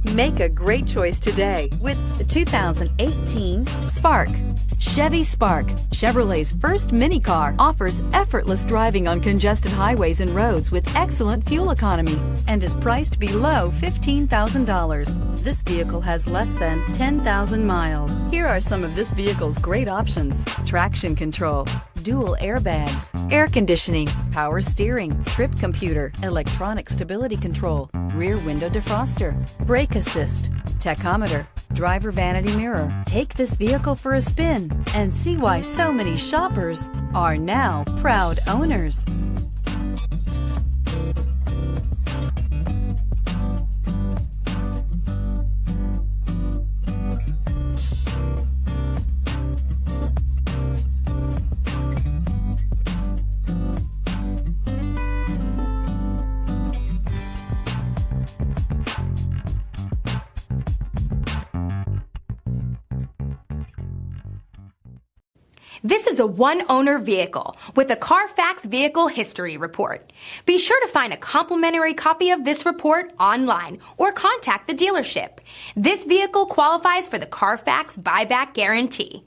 Make a great choice today with the 2018 Spark. Chevy Spark, Chevrolet's first mini car, offers effortless driving on congested highways and roads with excellent fuel economy and is priced below $15,000. This vehicle has less than 10,000 miles. Here are some of this vehicle's great options: traction control, dual airbags, air conditioning, power steering, trip computer, electronic stability control, rear window defroster, brake assist, tachometer, driver vanity mirror. Take this vehicle for a spin and see why so many shoppers are now proud owners. This is a one-owner vehicle with a Carfax Vehicle History Report. Be sure to find a complimentary copy of this report online or contact the dealership. This vehicle qualifies for the Carfax Buyback Guarantee.